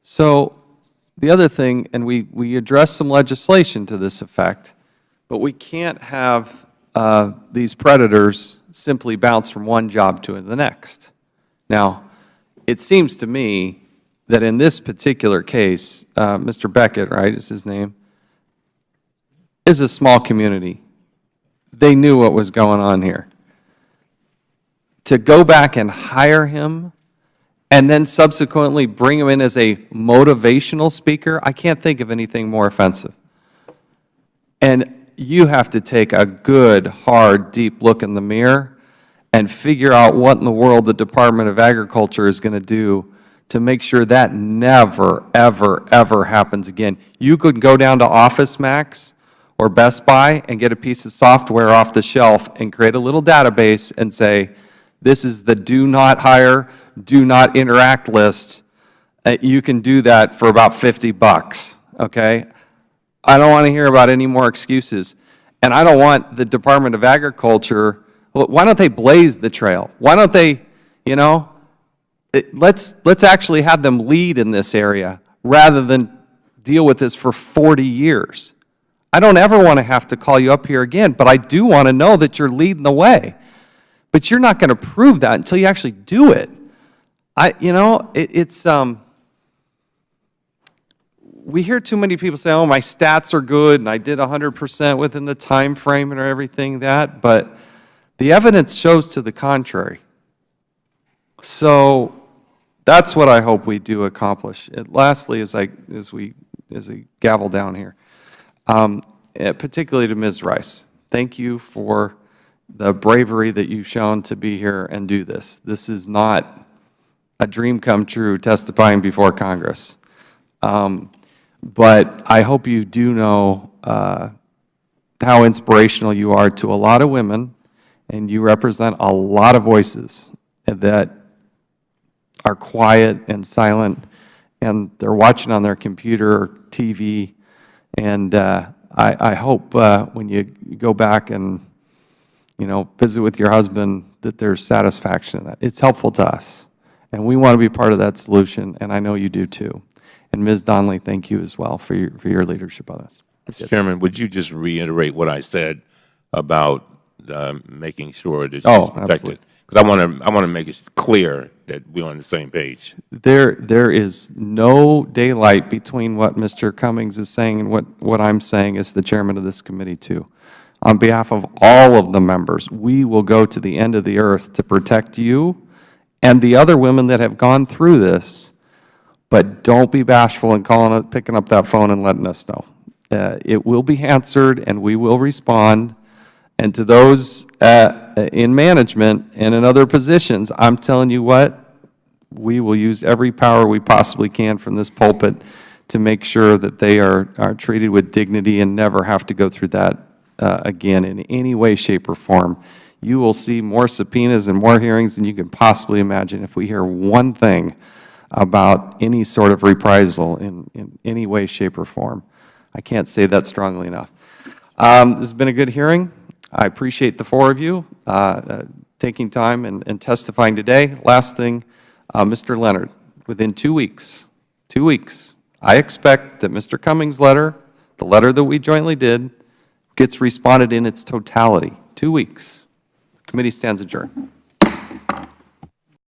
So the other thing, and we addressed some legislation to this effect, but we can't have these predators simply bounce from one job to the next. Now, it seems to me that in this particular case, Mr. Beckett, right, is his name, is a small community. They knew what was going on here. To go back and hire him and then subsequently bring him in as a motivational speaker, I can't think of anything more offensive. And you have to take a good, hard, deep look in the mirror and figure out what in the world the Department of Agriculture is going to do to make sure that never, ever, ever happens again. You could go down to Office Max or Best Buy and get a piece of software off the shelf and create a little database and say, this is the do not hire, do not interact list. You can do that for about $50, okay? I don't want to hear about any more excuses. And I don't want the Department of Agriculture, well, why don't they blaze the trail? Why don't they, you know, let's actually have them lead in this area rather than deal with this for 40 years. I don't ever want to have to call you up here again, but I do want to know that you're leading the way. But you're not going to prove that until you actually do it. We hear too many people say, oh, my stats are good and I did 100% within the time frame and everything that, but the evidence shows to the contrary. So that's what I hope we do accomplish. Lastly, as we gavel down here, particularly to Ms. Rice, thank you for the bravery that you've shown to be here and do this. This is not a dream come true testifying before Congress. But I hope you do know how inspirational you are to a lot of women, and you represent a lot of voices that are quiet and silent, and they're watching on their computer or TV. And I hope when you go back and visit with your husband that there's satisfaction in that. It's helpful to us, and we want to be part of that solution, and I know you do too. And Ms. Donnelly, thank you as well for your leadership on this. Mr. Chairman, would you just reiterate what I said about making sure that she's protected? Because I want to make it clear that we're on the same page. There is no daylight between what Mr. Cummings is saying and what I'm saying as the chairman of this committee too. On behalf of all of the members, we will go to the end of the earth to protect you and the other women that have gone through this. But don't be bashful in picking up that phone and letting us know. It will be answered, and we will respond. And to those in management and in other positions, I'm telling you what, we will use every power we possibly can from this pulpit to make sure that they are treated with dignity and never have to go through that again in any way, shape, or form. You will see more subpoenas and more hearings than you can possibly imagine if we hear one thing about any sort of reprisal in any way, shape, or form. I can't say that strongly enough. This has been a good hearing. I appreciate the four of you taking time and testifying today. Last thing, Mr. Leonard, within 2 weeks, I expect that Mr. Cummings' letter, the letter that we jointly did, gets responded in its totality. 2 weeks. The committee stands adjourned.